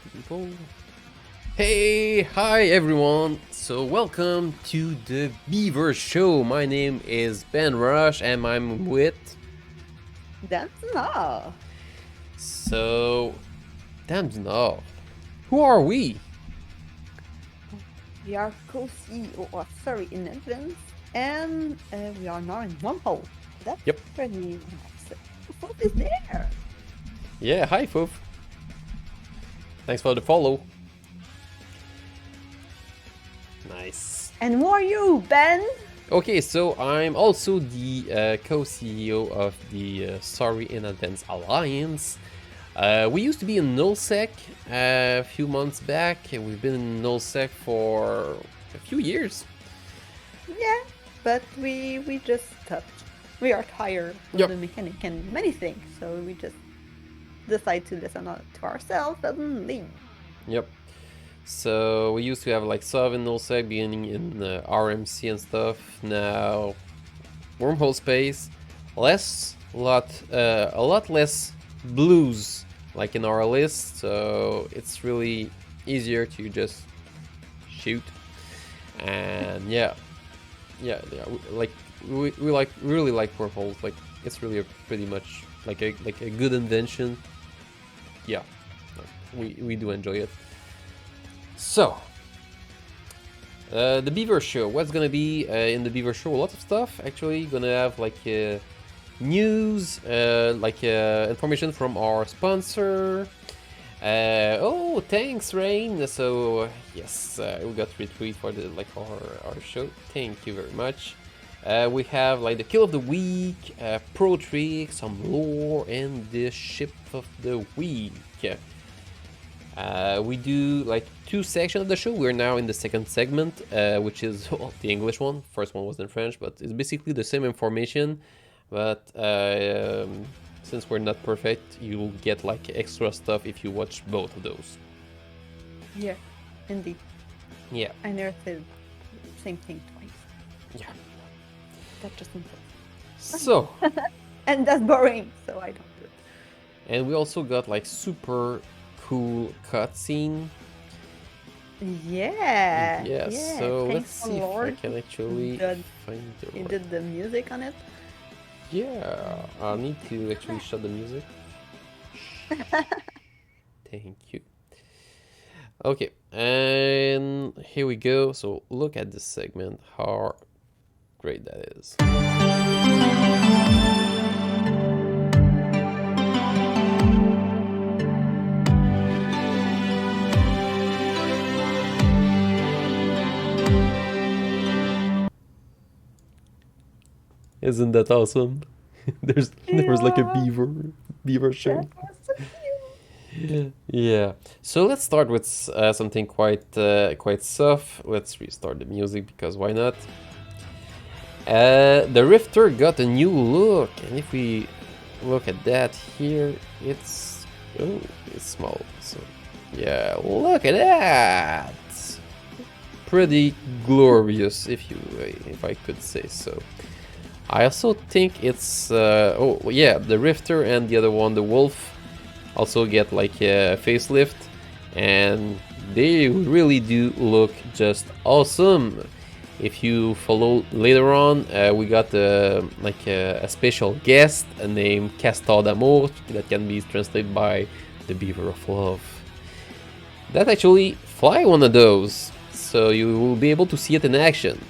people. Hey, hi everyone. So welcome to the Beaver Show. My name is Ben Rush and I'm with... That's no. So, damn no. Who are we? We are co-CEO of FI.RE and we are now in one hole. That's Yep. pretty nice. What is there? Yeah, hi Foof. Thanks for the follow. Nice. And who are you, Ben? Okay, so I'm also the co-CEO of the Sorry in Advance Alliance. We used to be in nullsec a few months back. We've been in nullsec for a few years. Yeah, but we just stopped. We are tired of Yep. the mechanic and many things, so we just decide to listen to ourselves and leave. Yep. So we used to have like sub in nullsec, beginning in RMC and stuff. Now wormhole space, a lot less blues like in our list. So it's really easier to just shoot. And yeah, we really like wormholes. Like it's really pretty much like a good invention. Yeah, we do enjoy it. So, the Beaver Show. What's gonna be in the Beaver Show? A lot of stuff. Actually, gonna have like news, information from our sponsor. Oh, thanks, Rain. So yes, we got retweet for the our show. Thank you very much. We have like the kill of the week, pro trick, some lore, and the ship of the week. We do like two sections of the show. We're now in the second segment, which is the English one. First one was in French, but it's basically the same information. But since we're not perfect, you'll get like extra stuff if you watch both of those. Yeah, indeed. Yeah. I never said the same thing twice. Yeah. That's just simple. So. And that's boring, so I don't do it. And we also got like super cool cutscene. Yeah. Yeah. So let's thanks a see if I lot. can actually Did- find the You right. did the music on it? Yeah, I need to actually shut the music. Thank you. Okay, and here we go. So look at this segment, how great that is. Isn't that awesome? There was like a beaver show. That was so cute. Yeah. So let's start with something quite soft. Let's restart the music because why not? The Rifter got a new look, and if we look at that here, it's small. So yeah, look at that. Pretty glorious, if I could say so. I also think it's the Rifter and the other one, the Wolf, also get like a facelift, and they really do look just awesome. If you follow later on, we got a special guest named Castor d'Amour that can be translated by the Beaver of Love. That actually fly one of those, so you will be able to see it in action,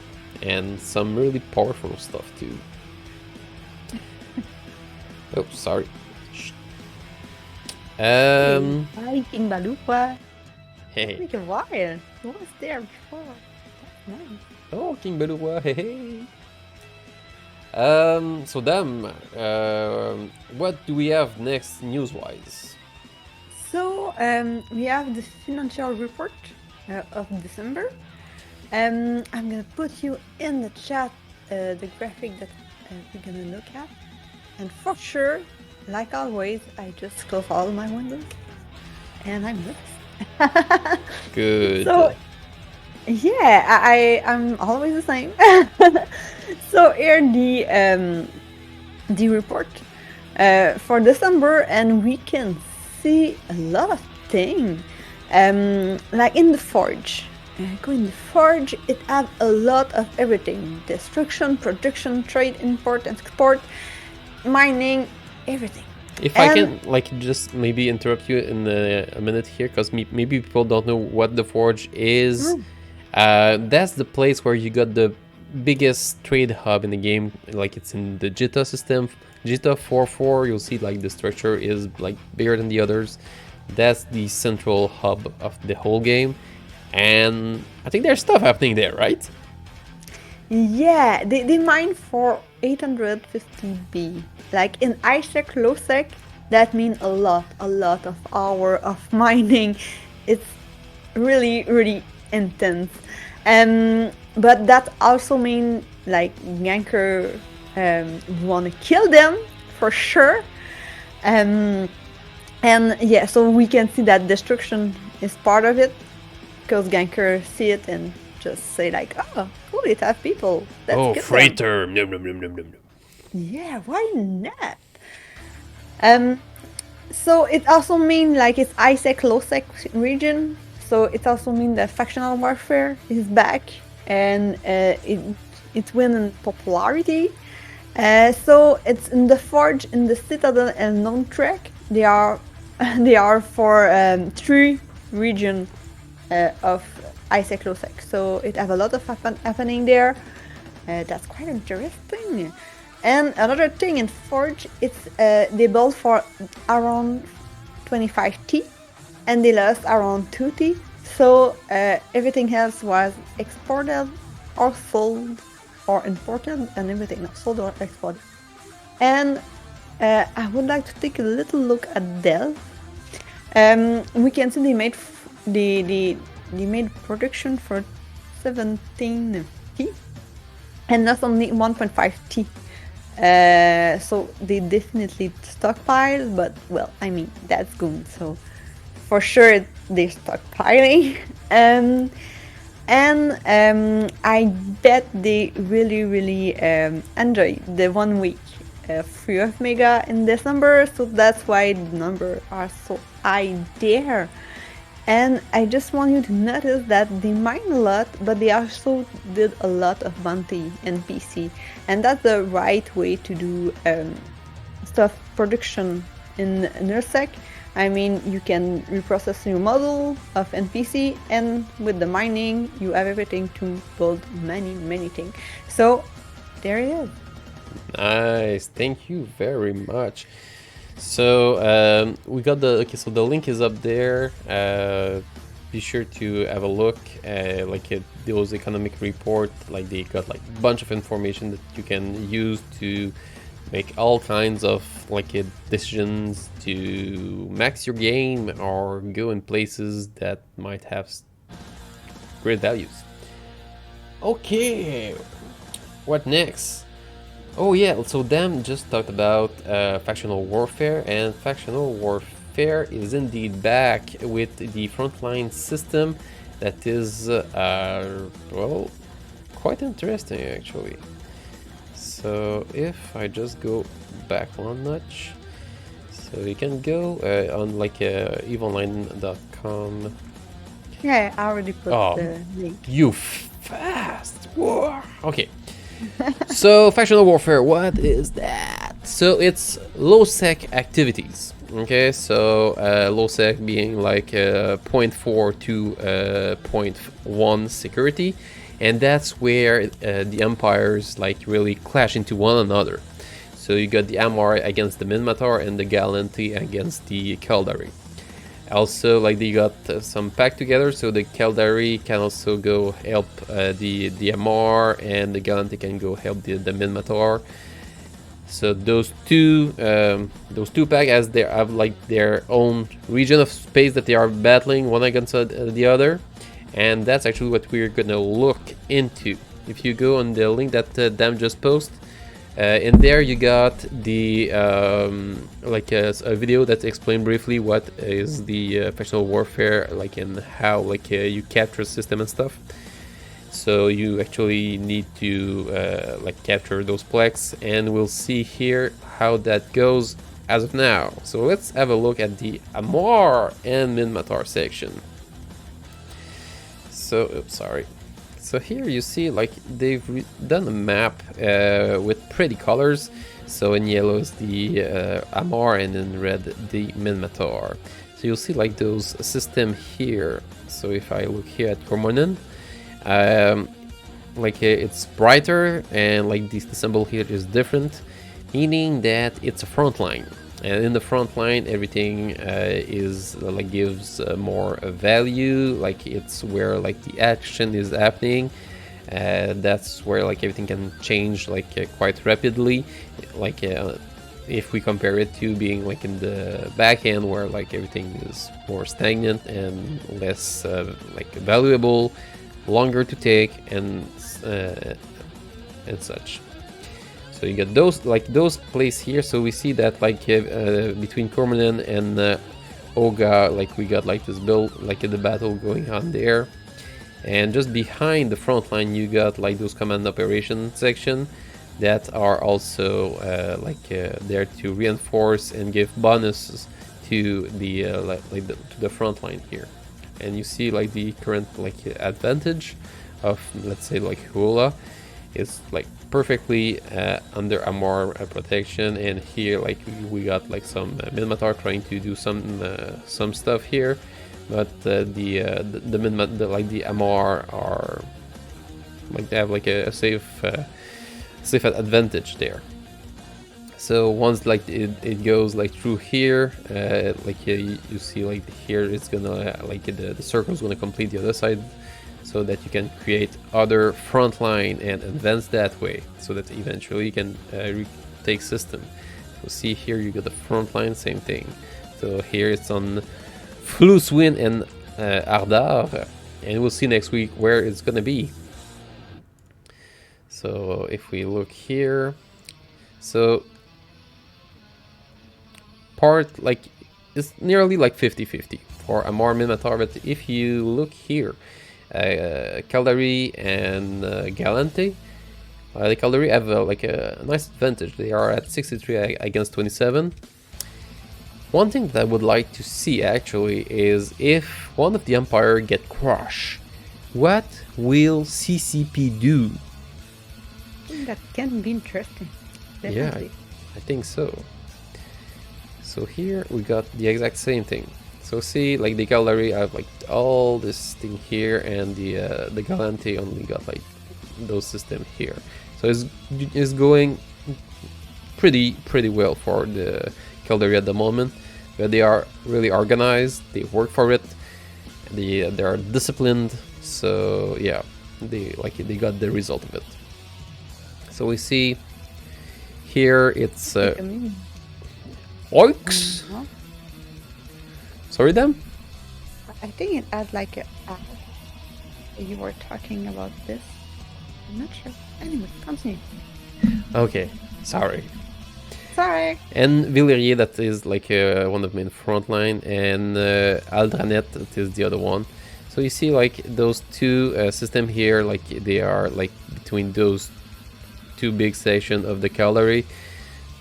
and some really powerful stuff too. Oh, sorry. Hi, King Balupa. Hey. Like a while. Who was there before? That's nice. Oh, King Beluga, hey hey. So Dam, what do we have next news-wise? So, we have the financial report of December. I'm gonna put you in the chat the graphic that we're gonna look at. And for sure, like always, I just close all my windows and I'm lost. Good. So, yeah, I'm always the same. So here the report for December, and we can see a lot of things. Like in the forge. Go in the forge, it has a lot of everything: destruction, production, trade, import, export, mining, everything. If I can, like, just maybe interrupt you in a minute here, because maybe people don't know what the Forge is. That's the place where you got the biggest trade hub in the game. Like, it's in the Jita system. Jita 4.4, you'll see, like, the structure is, like, bigger than the others. That's the central hub of the whole game. And I think there's stuff happening there, right? Yeah, they mine for 850B. Like in high-sec, low-sec, that means a lot of hour of mining. It's really, really intense. But that also means like ganker want to kill them for sure. And yeah, so we can see that destruction is part of it, because gankers see it and just say like, oh, cool, it have people. Let's Oh, get freighter. Nom, nom, nom, nom, nom, nom. Yeah, why not? So it also means like it's high-sec, low-sec region. So it also means that factional warfare is back, and it win in popularity. So it's in the Forge, in the Citadel, and Non-Trek. They are for 3 regions of high-sec, low-sec. So it have a lot of happening there. That's quite interesting. And another thing in Forge, it's they built for around 25T, and they lost around 2T. So everything else was exported or sold or imported, and everything else sold or exported. And I would like to take a little look at Dell. We can see they made they made production for 17T and not only 1.5T. So they definitely stockpile, but well, I mean, that's good. So for sure they're stockpiling. I bet they really enjoy the 1 week free of Mega in December, so that's why the numbers are so high there. And I just want you to notice that they mine a lot, but they also did a lot of bounty and PC. And that's the right way to do stuff production in NERSEC. I mean, you can reprocess your model of NPC, and with the mining, you have everything to build many things. So, there it is. Nice, thank you very much. So we got the so the link is up there. Be sure to have a look. Those economic report, like they got like a bunch of information that you can use to make all kinds of decisions to max your game or go in places that might have great values. Okay, what next? Oh yeah, so Dan just talked about factional warfare, and factional warfare is indeed back with the frontline system that is, well, quite interesting actually. So if I just go back one notch, so you can go on eveonline.com. Yeah, I already put the link. You fast! Whoa. Okay. So factional warfare, what is that? So it's low sec activities. Okay, so low sec being like 0.4 to 0.1 security, and that's where the empires like really clash into one another. So you got the Amar against the Minmatar and the Gallantry against the Caldari. Also, like they got some pact together, so the Caldari can also go help the Amar, and the Gallantry can go help the Minmatar. So those two pack as they have like their own region of space that they are battling one against the other, and that's actually what we're gonna look into. If you go on the link that Dam just posted. In there you got the a video that explains briefly what is the factional warfare like, and how you capture system and stuff. So you actually need to capture those plex, and we'll see here how that goes as of now. So let's have a look at the Amar and Minmatar section. So, oops, sorry. So here you see like they've done a map with pretty colors. So in yellow is the Amar, and in red the Minmatar. So you'll see like those system here. So if I look here at Cormonen, like it's brighter, and like the symbol here is different, meaning that it's a front line. And in the front line, everything is like gives more value. Like it's where like the action is happening. That's where like everything can change like quite rapidly. Like if we compare it to being like in the back end, where like everything is more stagnant and less like valuable, longer to take, and such. So you get those like those placed here. So we see that like between Cormonen and Oga, like we got like this build, like the battle going on there. And just behind the front line, you got like those command operation section that are also there to reinforce and give bonuses to the to the front line here. And you see like the current like advantage of, let's say, like Hula is like perfectly under Amar protection. And here like we got like some Minmatar trying to do some stuff here, but the Amar are like they have like a safe advantage there. So once like it goes like through here, like you see like here it's gonna like the circle is gonna complete the other side, so that you can create other front line and advance that way, so that eventually you can retake system. So see here you got the front line, same thing. So here it's on Fluswin and Ardar, and we'll see next week where it's gonna be. So if we look here, so part like it's nearly like 50-50 for Amar Minmatar, but if you look here, Caldari and Galante, the Caldari have like a nice advantage. They are at 63 against 27. One thing that I would like to see actually is if one of the Empire get crushed, what will CCP do? That can be interesting. Definitely. Yeah, I think so. So here we got the exact same thing. So see, like the Caldari have like all this thing here, and the Galante only got like those system here. So it's going pretty well for the Caldari at the moment. But they are really organized. They work for it. They are disciplined. So yeah, they got the result of it. So we see here it's Oix. Sorry, Dan? I think it adds like a. You were talking about this. I'm not sure. Anyway, continue. Okay, sorry. Sorry. And Villerier, that is like one of the main front line, and Aldranet, that is the other one. So you see like those two system here, like they are like between those two big sections of the Caldari.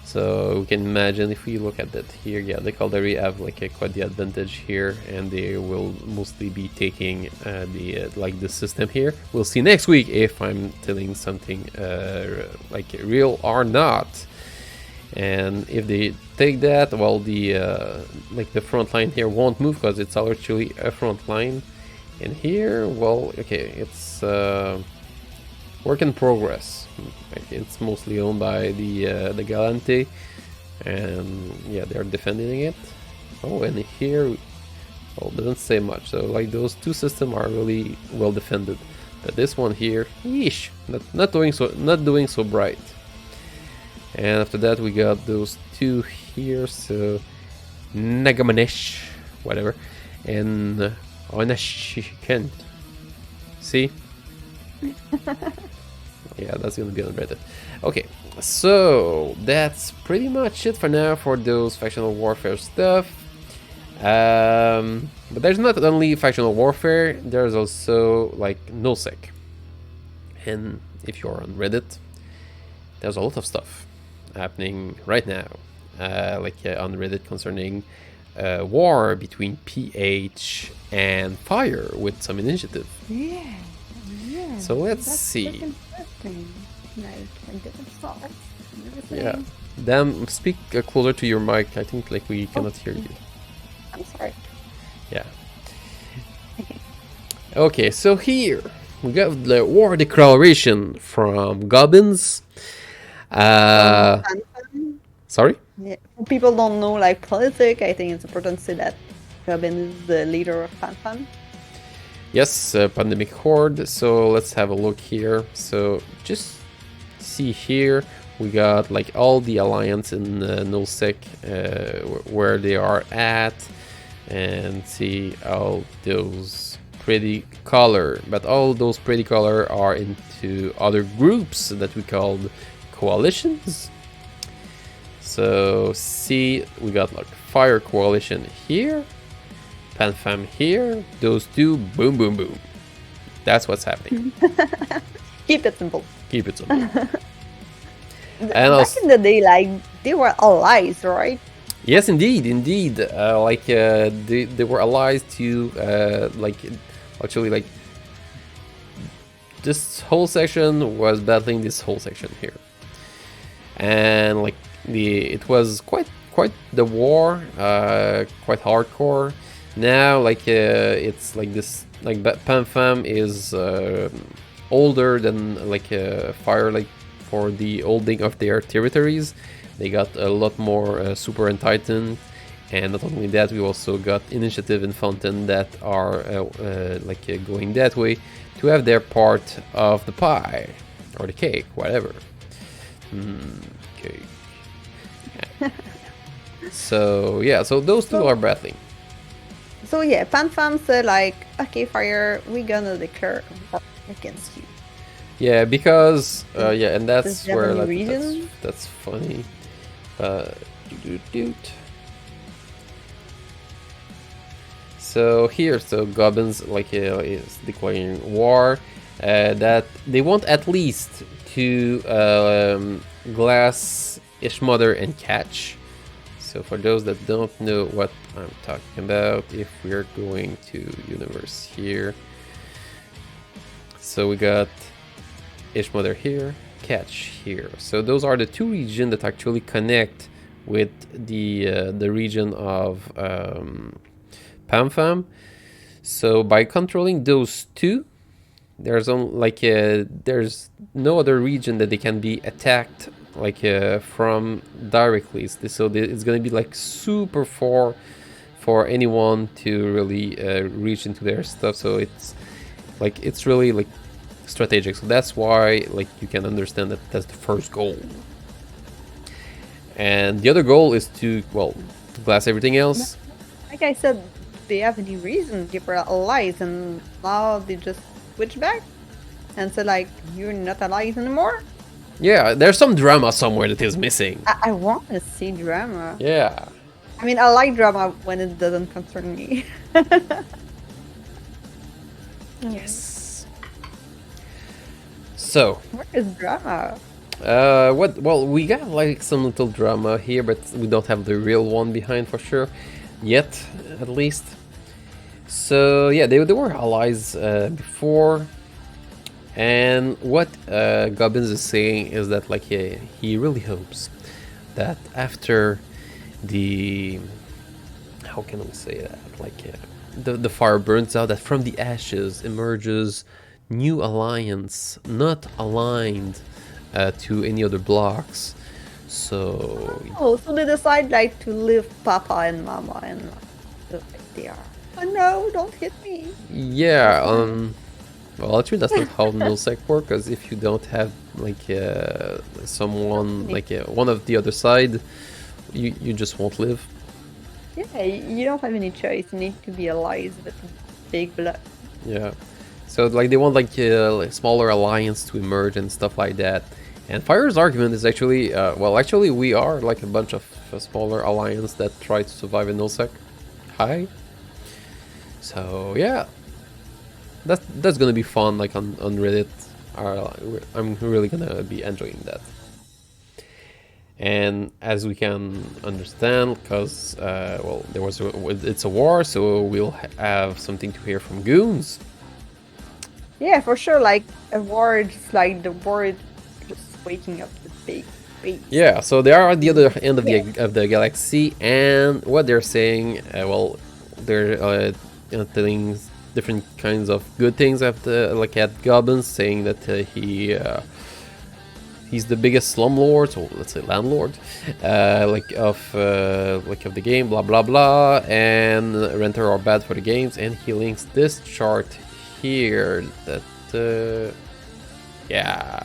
So we can imagine if we look at that here, yeah, the Caldari have like quite the advantage here, and they will mostly be taking the system here. We'll see next week if I'm telling something like real or not. And if they take that, well, the front line here won't move because it's actually a front line. And here, well, okay, it's work in progress. It's mostly owned by the Galante, and yeah, they're defending it. Oh, and here, well, doesn't say much. So like those two systems are really well defended, but this one here, yeesh, not doing so bright. And after that, we got those two here. So Nagamanesh, whatever, and Onashiken. See. Yeah, that's gonna be on Reddit. Okay, so that's pretty much it for now for those factional warfare stuff. But there's not only factional warfare, there's also like nullsec. And if you're on Reddit, there's a lot of stuff happening right now, on Reddit concerning a war between PH and Fire with some initiative. Yeah. Yeah. So let's that's see. Interesting. Like different thoughts and everything. Yeah. Dan, speak closer to your mic. I think like we cannot hear you. I'm sorry. Yeah. Okay, so here we got the war declaration from Gobbins. Sorry? Yeah. For people don't know like politics, I think it's important to say that Robin is the leader of FanFan. Yes, Pandemic Horde. So let's have a look here. So just see here, we got like all the alliance in nullsec where they are at, and see all those pretty color. But all those pretty color are into other groups that we called coalitions. So see, we got like Fire Coalition here, PanFam here, those two, boom, boom, boom. That's what's happening. Keep it simple. Keep it simple. And back in the day, like they were allies, right? Yes, indeed. They were allies to actually like this whole section was battling this whole section here, and like it was quite the war, quite hardcore. Now it's like this, like PanFam is older than like Fire, like for the holding of their territories. They got a lot more Super and Titan, and not only that, we also got Initiative and Fountain that are going that way to have their part of the pie or the cake, whatever. Cake. Yeah. So yeah, so those two are battling. So yeah, PanFam said like, okay, Fire, we're gonna declare war against you. Yeah, because and that's Does where reason? that's funny. So here, so Gobbins is declaring war. That they want at least to glass Ishmother and Catch. So for those that don't know what I'm talking about, if we're going to universe here, so we got Ishmother here, Catch here. So those are the two regions that actually connect with the region of PanFam. So by controlling those two, there's there's no other region that they can be attacked from directly. So it's gonna be like super far for anyone to really reach into their stuff. So it's really like strategic. So that's why you can understand that that's the first goal. And the other goal is to glass everything else. Like I said, they have any reason they were allies, and now they just switch back and said like, you're not allies anymore. Yeah, there's some drama somewhere that is missing. I want to see drama. Yeah. I mean, I like drama when it doesn't concern me. Yes. So. Where is drama? Well, we got like some little drama here, but we don't have the real one behind for sure yet, at least. So yeah, they were allies before, and what Gobbins is saying is that he really hopes that after the, how can we say that, the fire burns out, that from the ashes emerges new alliance, not aligned to any other blocks. So so they decide to leave Papa and Mama and they are. Oh no! Don't hit me. Yeah. Well, actually, that's not how nullsec work. Because if you don't have someone one of the other side, you just won't live. Yeah, you don't have any choice. You need to be allies with big blood. Yeah. So they want smaller alliance to emerge and stuff like that. And Fire's argument is actually, actually we are a bunch of smaller alliance that try to survive in nullsec. Hi. So yeah, that's gonna be fun on Reddit. I'm really gonna be enjoying that. And as we can understand, because well, it's a war, so we'll have something to hear from goons. Yeah, for sure. Like a war, just like the war just waking up the big beast. Yeah, so they are at the other end of the galaxy, and what they're saying, well, they're telling different kinds of good things at Goblins, saying that he's the biggest slumlord, or let's say landlord, of the game, blah blah blah, and renter are bad for the games, and he links this chart here that yeah,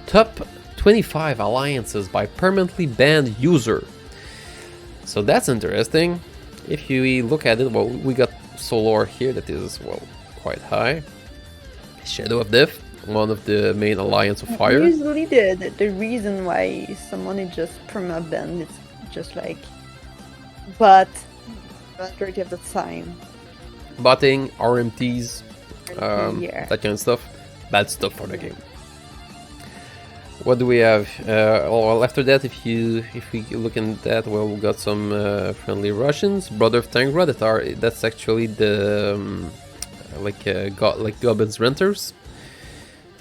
top 25 alliances by permanently banned user. So that's interesting. If you look at it, well, we got Solar here that is, well, quite high. Shadow of Death, one of the main alliance of fire. Usually the reason why someone is just perma-banned, it's just like, but majority of the time. Botting, RMTs, Yeah. that kind of stuff. Bad stuff for the game. What do we have? Well, after that, if we look in that, well, we got some friendly Russians, Brother of Tangra, that's actually the Goblins renters.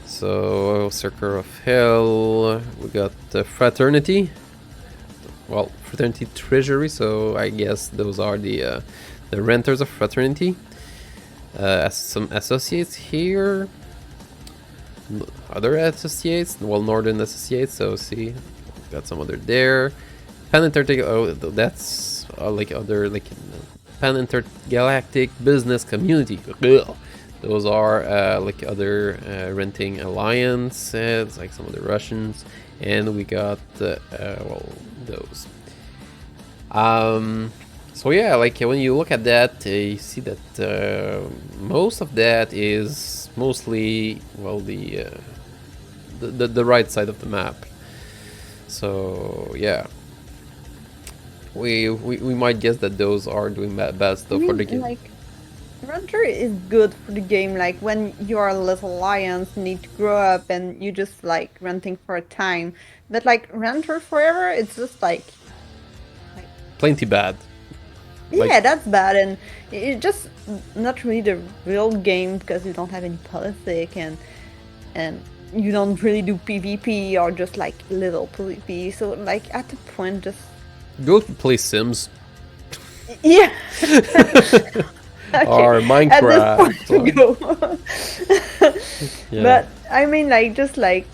So Circle of Hell, we got Fraternity. Well, Fraternity Treasury. So I guess those are the renters of Fraternity. Some associates here. Other associates, well, Northern associates. So see, got some other there. Pan Intergalactic. Oh, that's other Pan Intergalactic Business Community. Ugh. Those are other renting alliances, like some of the Russians, and we got well, those. So yeah, when you look at that, you see that most of that is mostly, well, the right side of the map. So yeah, we might guess that those are doing bad stuff for the game. Renter is good for the game, like when you are a little alliance, need to grow up and you just renting for a time. But renter forever, it's just plenty bad. Yeah, that's bad, and it's just not really the real game because you don't have any politics and you don't really do PvP or just little PvP. So at the point, just go play Sims. Yeah. Okay. Or Minecraft. Yeah. But I mean, just play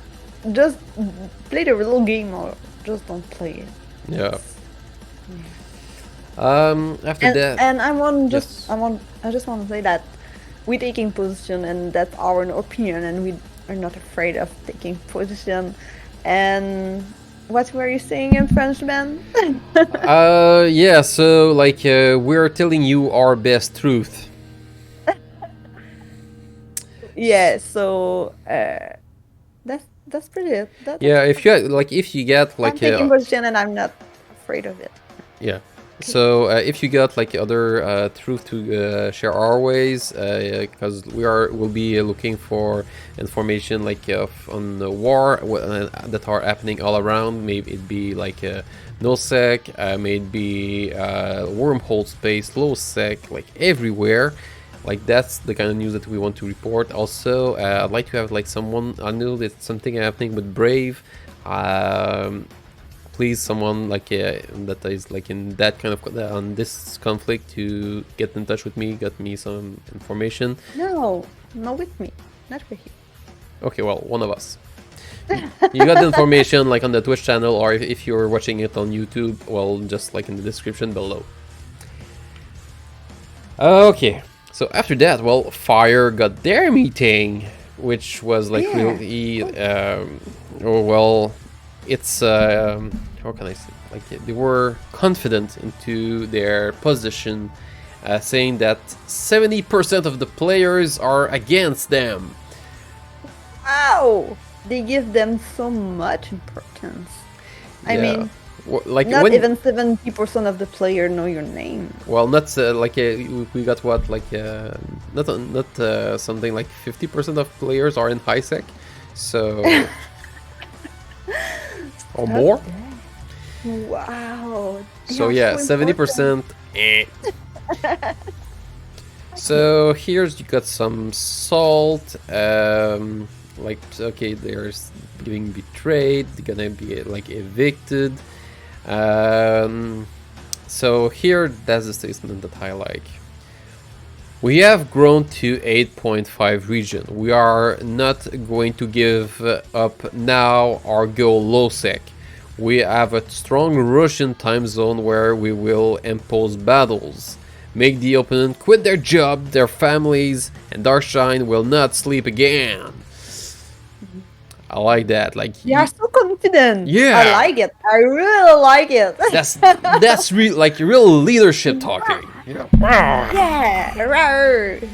the real game or just don't play it. Yeah. After that, and I just want to say that we're taking position, and that's our opinion, and we are not afraid of taking position. And what were you saying in French, Ben? Yeah, so we're telling you our best truth. Yeah, so that's pretty it. Yeah, if you get I'm taking position and I'm not afraid of it. Yeah. So if you got other truth to share our ways, because we'll be looking for information on the war that are happening all around. Maybe it be nullsec, maybe wormhole space, low sec, everywhere. That's the kind of news that we want to report. Also, I'd like to have someone. I know that something happening with Brave. Please, someone that is in that kind of on this conflict to get in touch with me, get me some information. No, not with me, not with you. Okay, well, one of us. You got the information on the Twitch channel, or if you're watching it on YouTube, well, just in the description below. Okay, so after that, well, FI.RE got their meeting, which was really, well, it's how can I say, they were confident into their position, saying that 70% of the players are against them. Wow, they give them so much importance. I mean, not even 70% of the player know your name. Well, not we got what not something 50% of players are in high sec, so or more. Wow. So yeah, 70%. So here's you got some salt. Like okay, there's getting betrayed. They're gonna be like evicted. So here, that's the statement that I like. We have grown to 8.5 region. We are not going to give up now or go low sec. We have a strong Russian time zone where we will impose battles. Make the opponent quit their job, their families, and Darkshine will not sleep again. I like that. Like You are so confident. Yeah. I like it. I really like it. that's real, like real leadership talking. Yeah. Yeah. Rawr.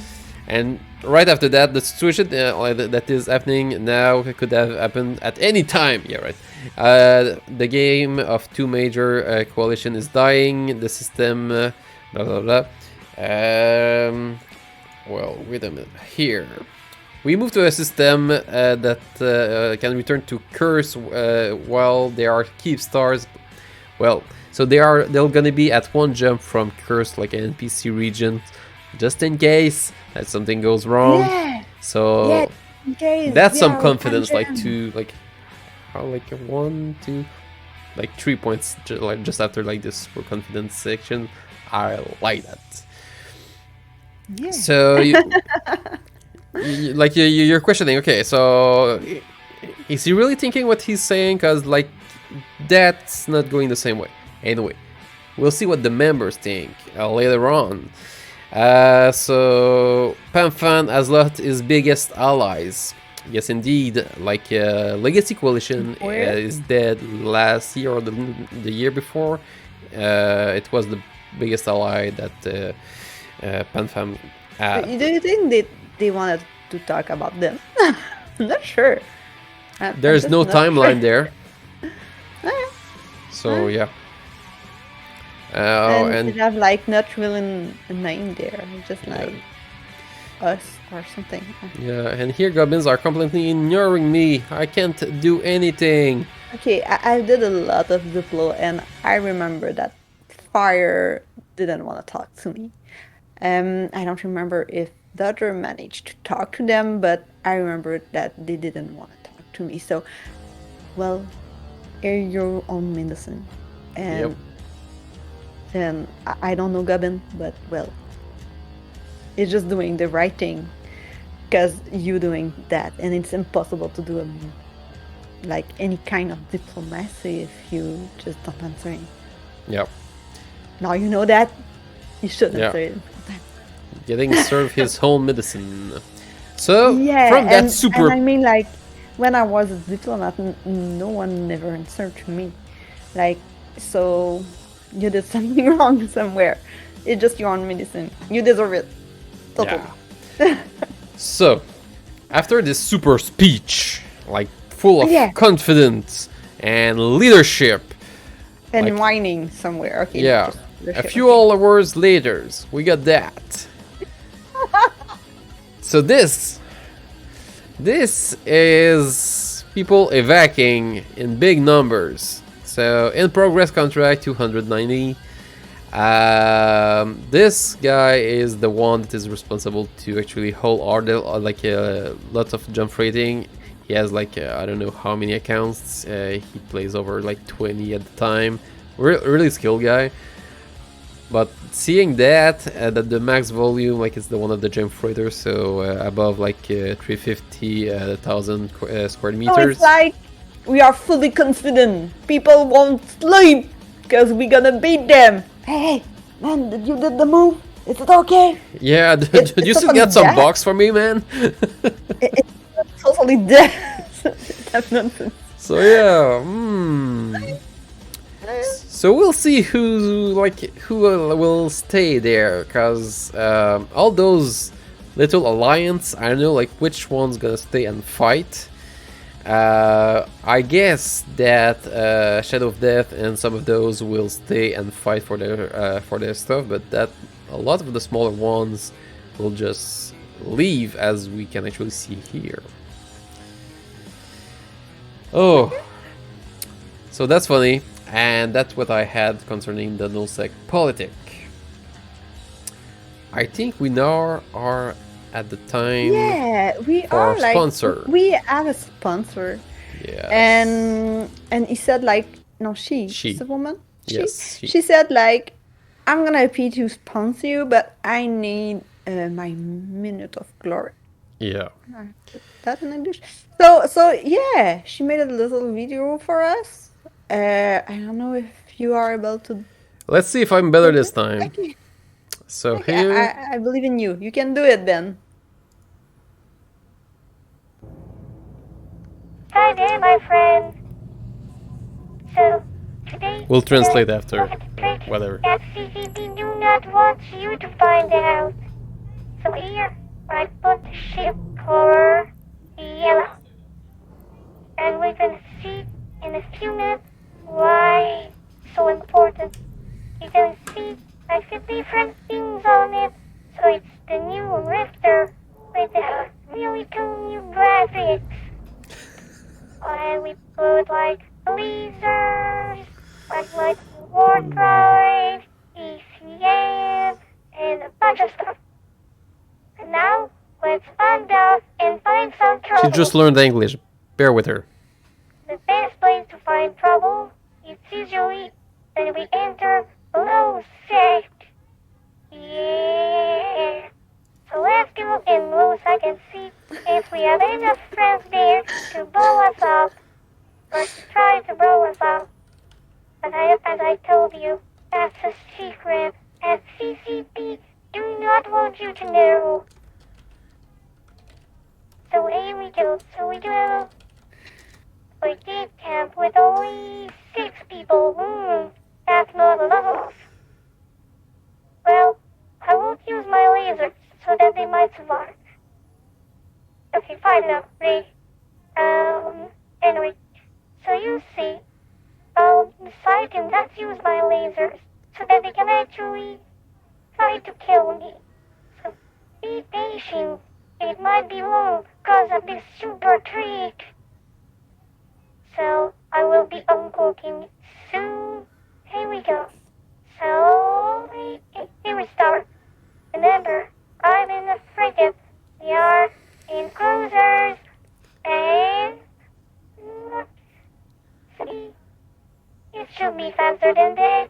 And right after that, the situation that is happening now could have happened at any time. Yeah, right. The game of two major coalition is dying. The system, blah blah blah. Well, wait a minute. Here, we move to a system that can return to curse while they are keep stars. Well, so they're gonna be at one jump from curse, like an NPC region, just in case that something goes wrong. Yeah. So Yeah, in case, that's some yeah, confidence, like tangent. to like how like 1, 2, like 3 points, like just after like this super confidence section. I like that. Yeah. So like you're questioning. Okay, so is he really thinking what he's saying? Cause like that's not going the same way. Anyway, we'll see what the members think later on. So Panfan has lost his biggest allies. Yes, indeed. Like Legacy Coalition is dead last year or the year before. It was the biggest ally that Panfam had. Do you think they wanted to talk about them? I'm not sure. There's I'm no just not timeline sure. there. So yeah. And they have like not really a name there, just like us or something. Yeah, and here goblins are completely ignoring me. I can't do anything. Okay, I did a lot of Duplo, and I remember that Fire didn't want to talk to me. I don't remember if the other managed to talk to them, but I remember that they didn't want to talk to me. So, well, air your own medicine. And then I don't know Goblin, but well, it's just doing the right thing because you doing that, and it's impossible to do like any kind of diplomacy if you just don't answer it. Yep. Now you know that you should answer it. Getting served his own medicine. So yeah, from that super. And I mean, like when I was a diplomat, no one never answered to me. Like, so you did something wrong somewhere. It's just your own medicine. You deserve it. Totally. Yeah. So, after this super speech, like full of confidence and leadership, and like, whining somewhere. Okay. Yeah. A few hours later, we got that. So this is people evacuating in big numbers. So in progress contract 290. This guy is the one that is responsible to actually hold order, like lots of jump rating. He has like I don't know how many accounts. He plays over like 20 at the time. Really skilled guy. But seeing that that the max volume like it's the one of the gem freighters, so above like 350,000 square meters. Oh, it's like we are fully confident. People won't sleep because we're gonna beat them. Hey, man, did you did the move? Is it okay? Yeah, did you still get some box for me, man? It's totally dead. That's nonsense. So yeah, So we'll see who will stay there, cause all those little alliance, I don't know like which one's gonna stay and fight. I guess that Shadow of Death and some of those will stay and fight for their stuff, but that a lot of the smaller ones will just leave, as we can actually see here. Oh, so that's funny. And that's what I had concerning the nullsec politic. I think we now are at the time we for our are like sponsor. we have a sponsor. Yes. And he said like, no, She. it's a woman. Yes, She said like, I'm gonna pay to sponsor you, but I need my minute of glory. Yeah. That in English. So yeah, she made a little video for us. I don't know if you are able to. Let's see if I'm better this time. Okay. So Okay, here. I believe in you. You can do it then. Hi there, my friend. So, today We'll translate we're after. gonna look at the trick Whatever. that CCP do not want you to find out. So here, I put the ship color yellow. And we're gonna see in a few minutes why it's so important. You're gonna see like the different things on it. So it's the new Rifter with the really cool new graphics. And we put like lasers, like war drive, ECM, and a bunch of stuff. And now, let's find out and find some trouble. She just learned English. Bear with her. The best place to find trouble is usually when we enter low sect. Yeah. So let's go in low sect and see if we have enough friends there to blow us up. Or to try to blow us up. But as I told you, that's a secret, and CCP do not want you to know. So here we go. So we do. We did camp with only 6 people. That's not enough. Well, I won't use my lasers so that they might survive. Okay, fine now. Ready? Anyway. So you see, I'll decide to not use my lasers so that they can actually try to kill me. So be patient. It might be long because of this super trick. So I will be uncloaking soon. Here we go. So here we start. Remember, I'm in a frigate. We are in cruisers and see, it should be faster than that.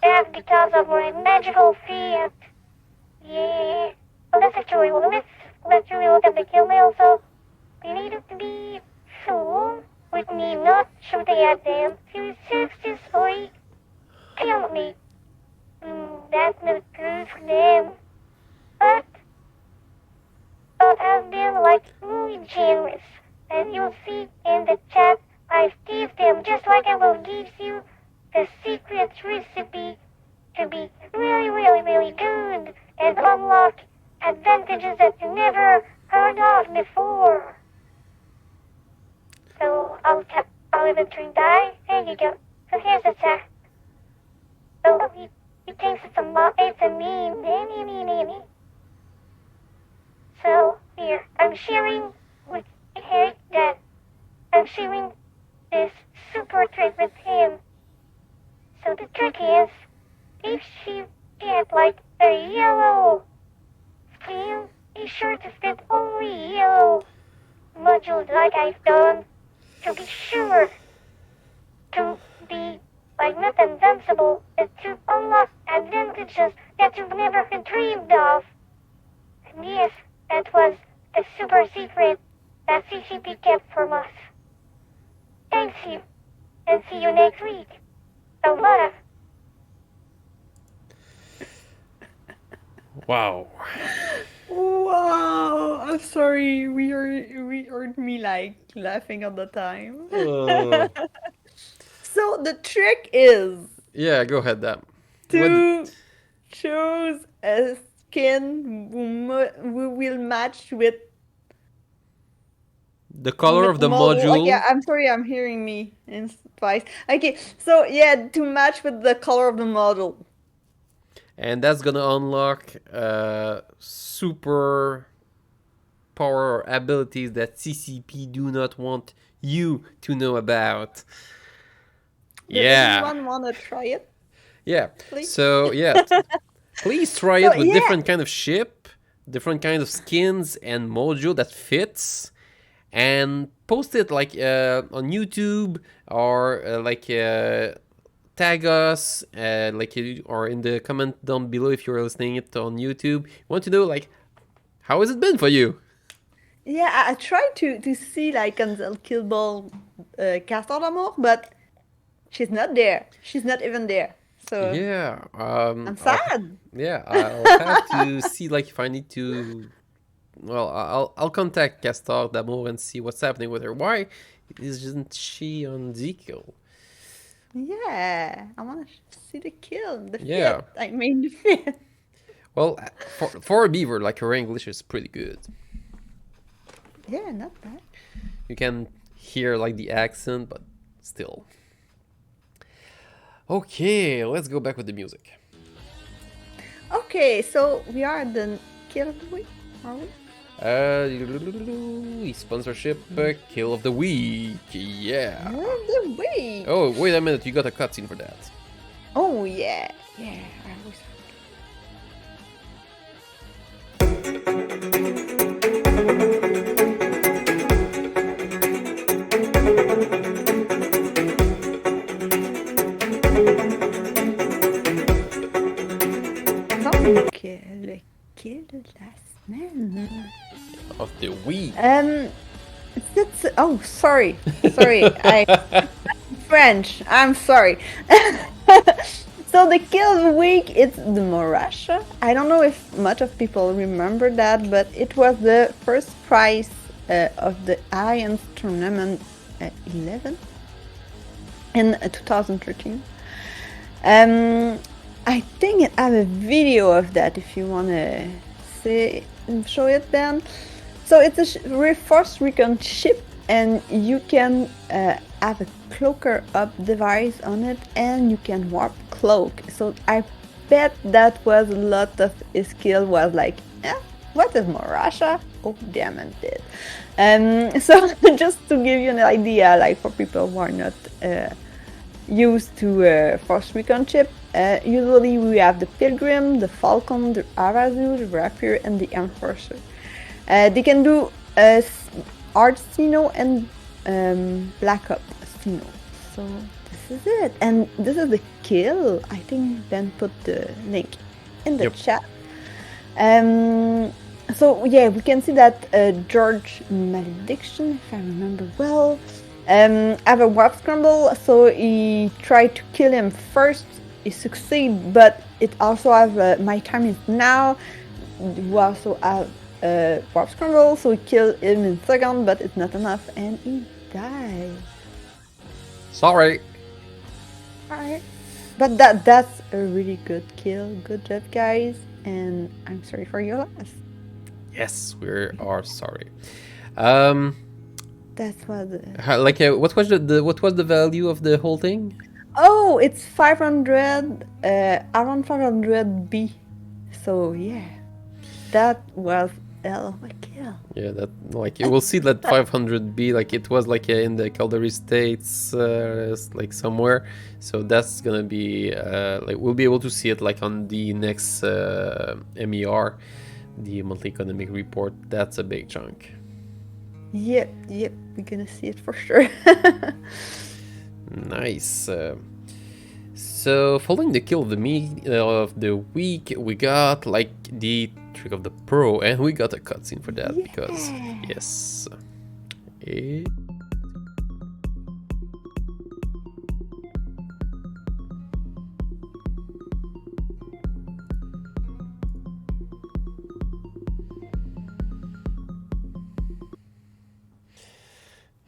That's because of my magical feet. Yeah. Well, that's actually, let's really look at the kill mail. So we need to be full with me not shooting at them to successfully kill me. That's not good for them. But I've been like really generous. And you'll see in the chat, I've gave them just like I will give you the secret recipe to be really, really, really good and unlock advantages that you never heard of before. So I'll eventually die. There you go. So here's the chat. So he thinks it's a meme. So here, I'm sharing with Eric that I'm sharing this super trick with him. So the trick is, if you get like a yellow skin, be sure to fit only yellow modules like I've done to be sure to be like not invincible, but to unlock advantages that you've never dreamed of. And yes, that was the super secret that CCP kept from us. Thanks you, and see you next week. So much. Wow. Wow, I'm sorry. We heard me like laughing all the time. So the trick is Yeah, go ahead, Dan. to choose a skin who will match with The color of the model. module. Okay, I'm sorry, I'm hearing me in twice. Okay, so yeah, to match with the color of the model. And that's gonna unlock super power or abilities that CCP do not want you to know about. Does anyone want to try it? Yeah. Please? So yeah, please try So it with yeah, different kind of ship, different kind of skins and mojo that fits, and post it like on YouTube or tag us or in the comment down below if you're listening it on YouTube. You want to know like how has it been for you? yeah. I tried to see like on the Killball Castle d'Amour, but she's not there. She's not even there. So Yeah, I'm sad. I'll have to see like if I need to. Well, I'll contact Castor d'Amour and see what's happening with her. Why isn't she on Zekiel? Yeah, I want to see the kill, the Yeah. fit. I mean the fit. Well, for a beaver, like her English is pretty good. Yeah, not bad. You can hear like the accent, but still. Okay, let's go back with the music. Okay, so we are at the kill of the week, are we? Sponsorship kill of the week. Yeah. Kill of the week. Oh, wait a minute, you got a cutscene for that. Oh yeah, yeah. I always. Donc, le kill de la semaine. Of the week. Oh, sorry. I'm French. I'm sorry. So the kill of the week, it's the Morasha. I don't know if much of people remember that, but it was the first prize of the Alliance Tournament 11 in 2013. I think I have a video of that if you want to show it then. So it's a Force Recon ship, and you can have a cloaker up device on it, and you can warp cloak. So I bet that was a lot of his skill was like, what is Morasha? Oh, damn it did. So just to give you an idea, like for people who are not used to Force Recon ship, usually we have the Pilgrim, the Falcon, the Arazu, the Rapier, and the Enforcer. They can do Art Sino and Black Ops Sino. So this is it. And this is the kill. I think Ben put the link in the chat. So yeah, we can see that George Malediction, if I remember well, have a warp scramble. So he tried to kill him first. He succeed, but it also have my time is now. We also have warp scramble, so we kill him in second, but it's not enough, and he dies. Sorry. Alright. But that's a really good kill. Good job, guys, and I'm sorry for your loss. Yes, we are sorry. That's what. What was the value of the whole thing? Oh, it's 500, around 500 B. So yeah, that was hell of a kill. Yeah, that like you will see that 500 B like it was like in the Calgary States like somewhere. So that's gonna be like we'll be able to see it like on the next MER, the monthly economic report. That's a big chunk. Yep, we're gonna see it for sure. Nice. So following the kill of the week, we got like the trick of the pro, and we got a cutscene for that because yes.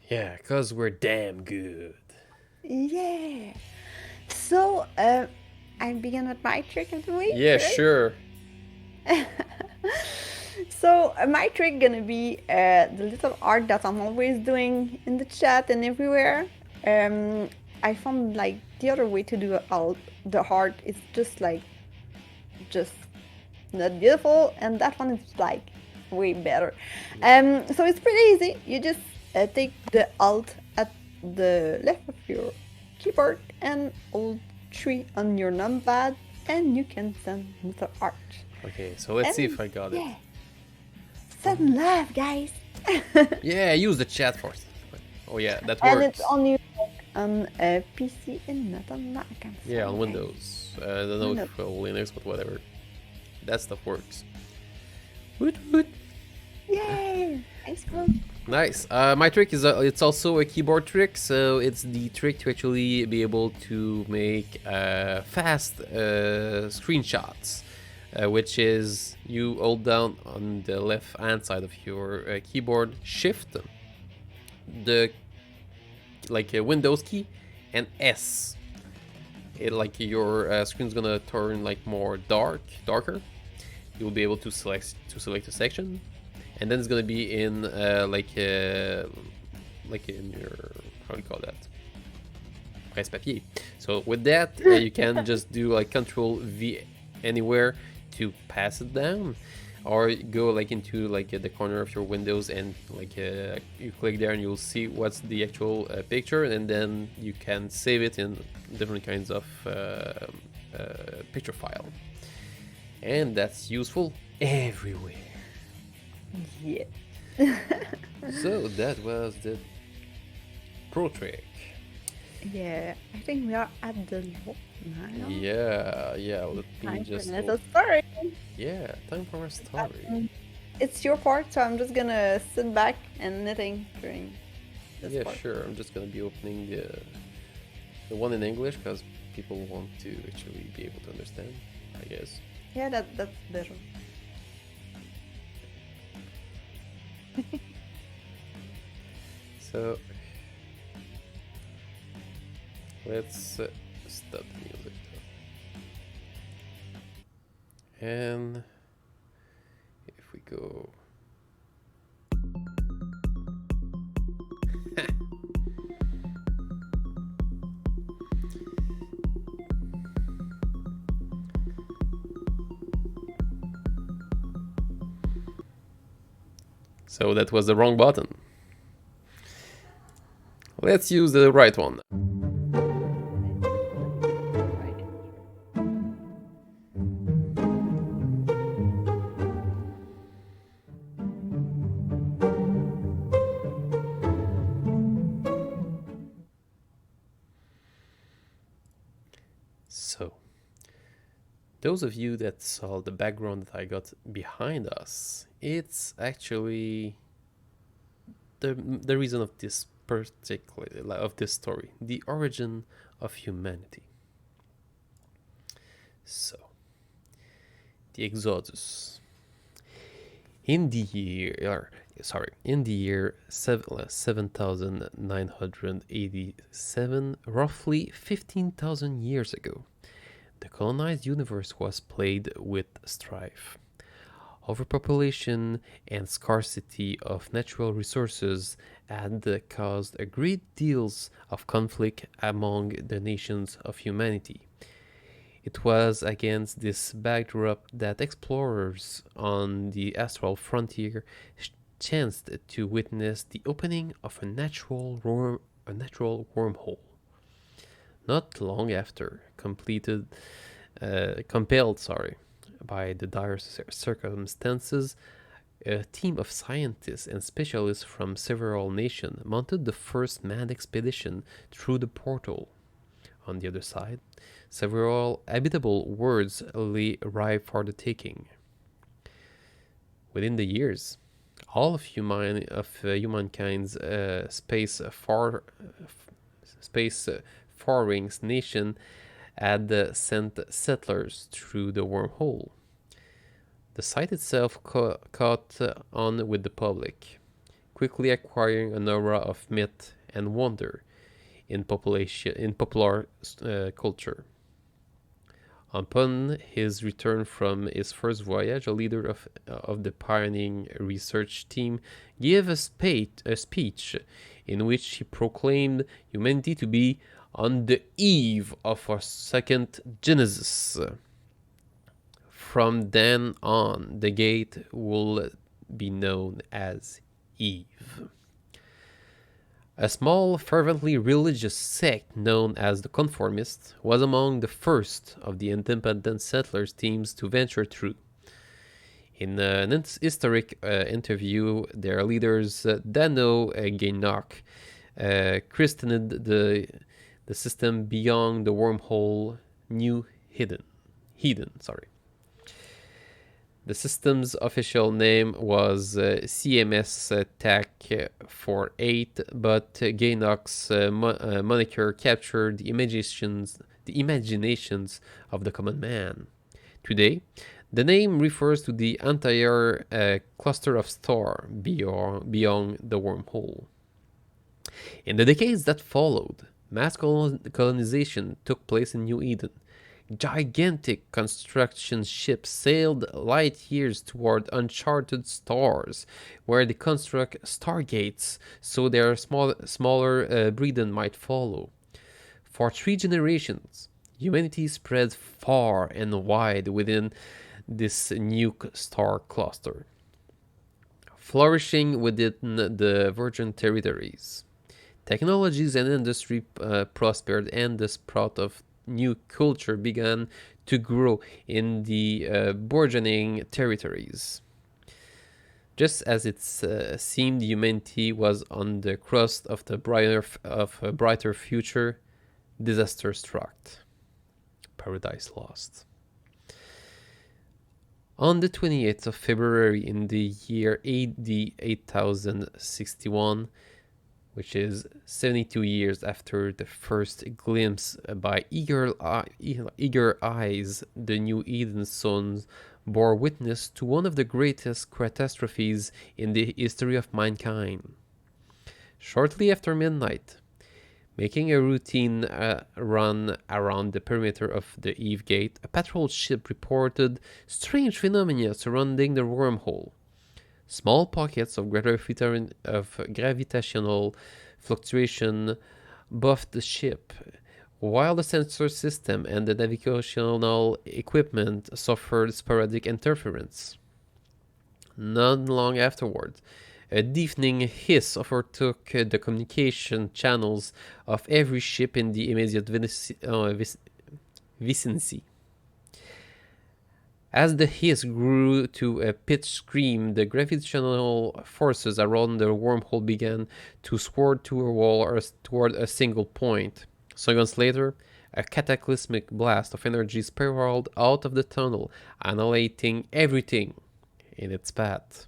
Yeah, cause we're damn good. Yeah. So, I begin with my trick of the week. Yeah, right? sure. So, my trick gonna be the little art that I'm always doing in the chat and everywhere. I found like the other way to do all the art is just not beautiful, and that one is like way better. So it's pretty easy. You just take the Alt the left of your keyboard and hold 3 on your numpad, and you can send the art. Okay, so let's see And if I got it. yeah, send love, guys. Yeah, use the chat for it. Oh yeah, that And works. it's only on a PC and not on Mac. I'm Yeah, on sorry, guys. Windows. I don't know if Linux, but whatever. That stuff works. Woot woot. Yay! Thanks, bro. Nice. My trick is it's also a keyboard trick, so it's the trick to actually be able to make fast screenshots, which is you hold down on the left hand side of your keyboard Shift, the like a Windows key, and S. It like your screen's gonna turn like more darker. You'll be able to select a section, and then it's gonna be in like in your, how do you call that, presse papier. So with that you can just do like Control V anywhere to pass it down, or go like into like the corner of your windows and like you click there and you'll see what's the actual picture, and then you can save it in different kinds of picture file, and that's useful everywhere. Yeah. So that was the pro trick. Yeah, I think we are at the law now. Yeah, let me Time just for another story. yeah, time for a story. It's your part, so I'm just gonna sit back and knitting during this Yeah, part. sure. I'm just gonna be opening the one in English because people want to actually be able to understand, I guess. Yeah, that's better. So let's stop the music though. And if we go so that was the wrong button. Let's use the right one. So, those of you that saw the background that I got behind us, it's actually the reason of this story, the origin of humanity. So, the Exodus. In the year 7987, roughly 15,000 years ago, the colonized universe was plagued with strife. Overpopulation and scarcity of natural resources had caused a great deals of conflict among the nations of humanity. It was against this backdrop that explorers on the astral frontier chanced to witness the opening of a natural wormhole. Not long after, compelled by the dire circumstances, a team of scientists and specialists from several nations mounted the first manned expedition through the portal. On the other side, several habitable worlds lay ripe for the taking. Within the years, all of humankind's faring nation had sent settlers through the wormhole. The site itself caught on with the public, quickly acquiring an aura of myth and wonder in popular culture. Upon his return from his first voyage, a leader of the pioneering research team gave a speech in which he proclaimed humanity to be on the eve of a second Genesis. From then on, the gate will be known as Eve. A small, fervently religious sect known as the Conformists was among the first of the independent settlers teams to venture through. In an historic interview, their leaders, Dano Gainok, christened the system beyond the wormhole New Hedon. Sorry. The system's official name was CMS TAC 48, but Gainok's moniker captured the imaginations of the common man. Today, the name refers to the entire cluster of stars beyond the wormhole. In the decades that followed, mass colonization took place in New Eden. Gigantic construction ships sailed light years toward uncharted stars, where they construct stargates so their smaller brethren might follow. For 3 generations, humanity spread far and wide within this nuke star cluster, flourishing within the virgin territories. Technologies and industry prospered, and the sprout of new culture began to grow in the burgeoning territories. Just as it seemed humanity was on the crust of a brighter future, disaster struck. Paradise lost. On the 28th of February in the year AD 8061, which is 72 years after the first glimpse by eager eyes, the New Eden sons bore witness to one of the greatest catastrophes in the history of mankind. Shortly after midnight, making a routine run around the perimeter of the Eve Gate, a patrol ship reported strange phenomena surrounding the wormhole. Small pockets of gravitational fluctuation buffed the ship, while the sensor system and the navigational equipment suffered sporadic interference. Not long afterward, a deafening hiss overtook the communication channels of every ship in the immediate vicinity. As the hiss grew to a pitched scream, the gravitational forces around the wormhole began to swirl to a wall or toward a single point. Seconds later, a cataclysmic blast of energy spiraled out of the tunnel, annihilating everything in its path.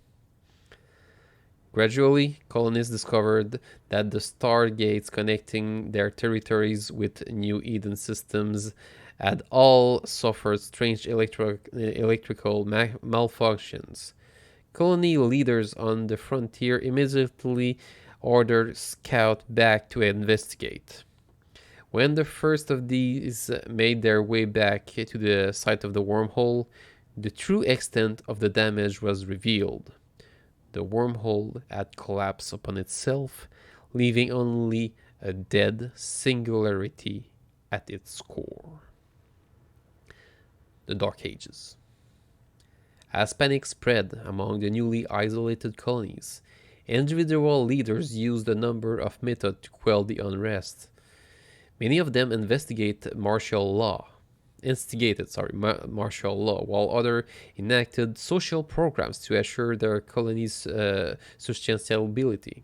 Gradually, colonists discovered that the stargates connecting their territories with New Eden systems had all suffered strange electrical malfunctions. Colony leaders on the frontier immediately ordered scouts back to investigate. When the first of these made their way back to the site of the wormhole, the true extent of the damage was revealed. The wormhole had collapsed upon itself, leaving only a dead singularity at its core. The Dark Ages. As panic spread among the newly isolated colonies, individual leaders used a number of methods to quell the unrest. Many of them instigated martial law, while others enacted social programs to assure their colonies' sustainability.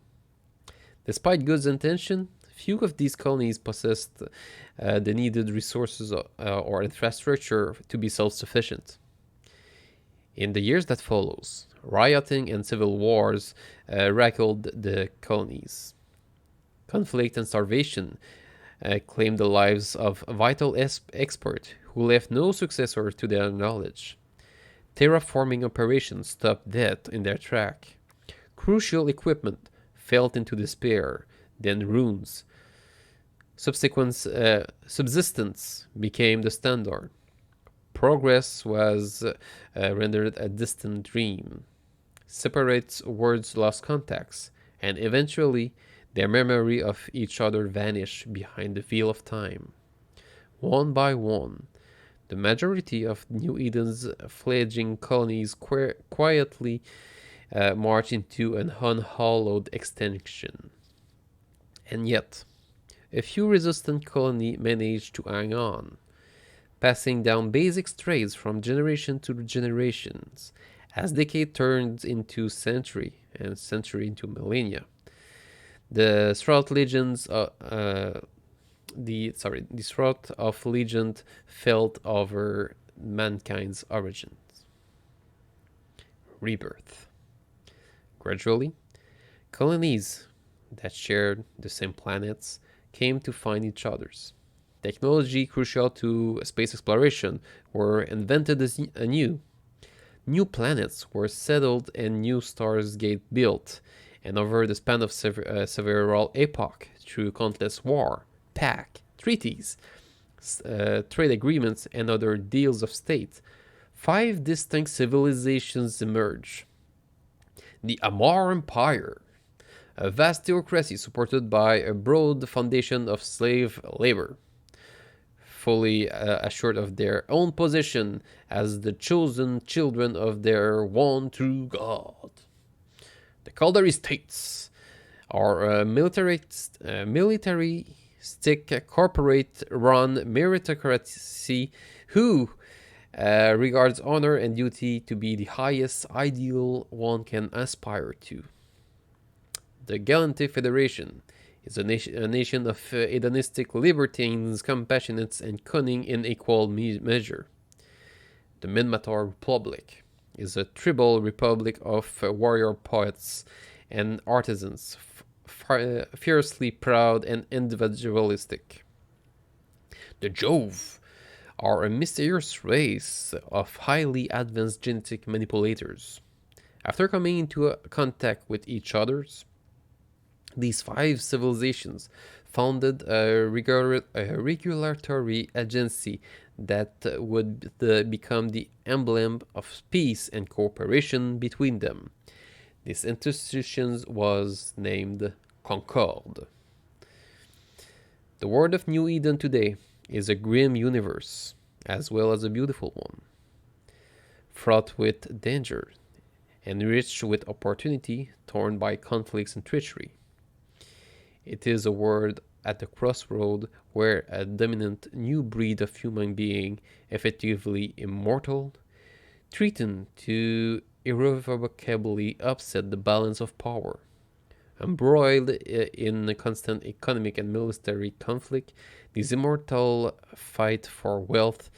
Despite good intention, few of these colonies possessed the needed resources or infrastructure to be self-sufficient. In the years that follows, rioting and civil wars rackled the colonies. Conflict and starvation claimed the lives of vital experts who left no successor to their knowledge. Terraforming operations stopped dead in their track. Crucial equipment fell into despair, then ruins. Subsistence became the standard. Progress was rendered a distant dream. Separate words lost contacts, and eventually their memory of each other vanished behind the veil of time. One by one, the majority of New Eden's fledgling colonies quietly marched into an unhallowed extinction. And yet, a few resistant colonies managed to hang on, passing down basic traits from generation to generations, as decade turned into century and century into millennia. The Shroud legends, the Shroud of legend felt over mankind's origins. Rebirth. Gradually, colonies that shared the same planets came to find each other's. Technology crucial to space exploration were invented anew. New planets were settled and new stars gate built, and over the span of several epochs, through countless war, pact, treaties, trade agreements, and other deals of state, 5 distinct civilizations emerge. The Amar Empire, a vast theocracy supported by a broad foundation of slave labor, fully assured of their own position as the chosen children of their one true God. The Caldari states are a militaristic corporate-run meritocracy who regards honor and duty to be the highest ideal one can aspire to. The Galante Federation is a nation of hedonistic libertines, compassionate, and cunning in equal measure. The Minmatar Republic is a tribal republic of warrior poets and artisans, fiercely proud and individualistic. The Jove are a mysterious race of highly advanced genetic manipulators. After coming into contact with each other, these 5 civilizations founded a regulatory agency that would become the emblem of peace and cooperation between them. This institution was named Concord. The world of New Eden today is a grim universe, as well as a beautiful one, fraught with danger, enriched with opportunity, torn by conflicts and treachery. It is a world at the crossroad where a dominant new breed of human being, effectively immortal, threatened to irrevocably upset the balance of power. Embroiled in constant economic and military conflict, these immortal fight for wealth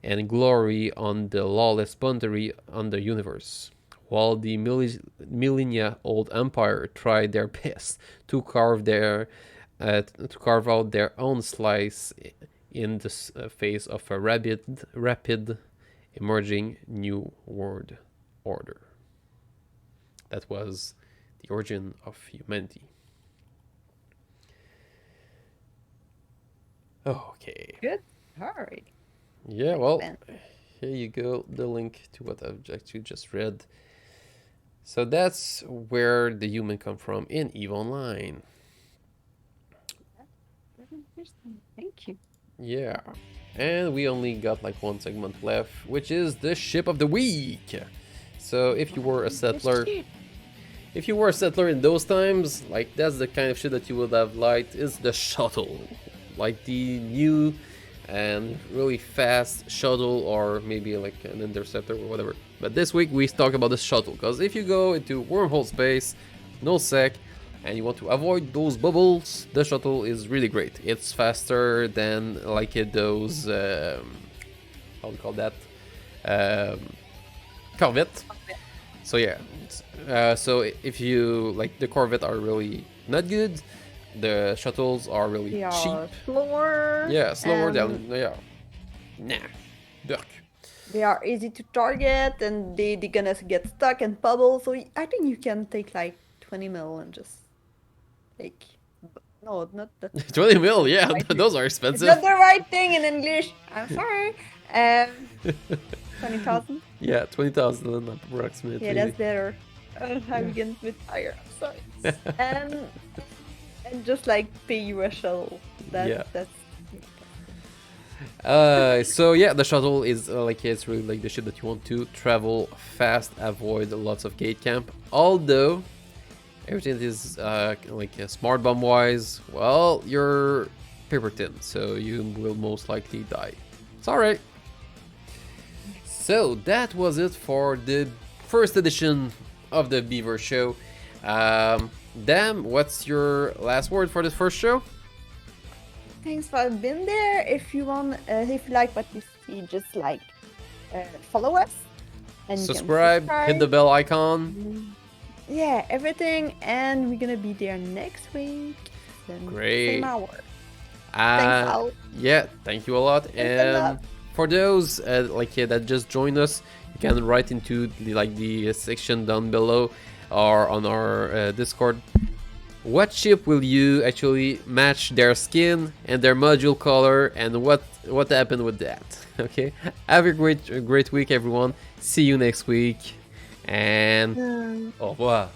and glory on the lawless boundary on the universe, while the millennia-old empire tried their best to carve out their own slice in the face of a rapid emerging new world order. That was the origin of humanity. Okay. Good. All right. Yeah, well, Excellent. here you go, the link to what I've actually just read. So that's where the human come from in EVE Online. Very interesting. Thank you. Yeah. And we only got like 1 segment left, which is the ship of the week. So if you were a settler, in those times, like that's the kind of shit that you would have liked, is the shuttle. Like the new and really fast shuttle, or maybe like an interceptor or whatever. But this week we talk about the shuttle, because if you go into wormhole space, no sec, and you want to avoid those bubbles, the shuttle is really great. It's faster than like those how do you call that, Corvette. So yeah, so if you like, the Corvette are really not good, the shuttles are really They cheap. are slower. Yeah, slower than, yeah. Nah, duck. They are easy to target, and they're gonna get stuck and bubble. So I think you can take like 20 mil and just take. No, not that. 20 mil, yeah, Right. those are It's expensive. not the right thing in English. I'm sorry. 20,000. Yeah, 20,000 approximately. Yeah, that's better. I begin with fire. I'm sorry. And just like pay you a shuttle. That's So yeah, the shuttle is it's really like the shit that you want to travel fast, avoid lots of gate camp. Although everything is like smart bomb wise, well, you're paper thin, so you will most likely die. It's alright. So that was it for the first edition of the Beaver show. Dan, what's your last word for the first show? Thanks for being there. If you want, if you like what you see, just like follow us and you can Subscribe, hit the bell icon. Yeah, everything, and we're gonna be there next week. Great. Same hour. Thanks, Al. Yeah, thank you a lot. And for those that just joined us, you can write into the section down below or on our Discord. What ship will you actually match their skin and their module color, and what happened with that? Okay, have a great week, everyone. See you next week, and au revoir.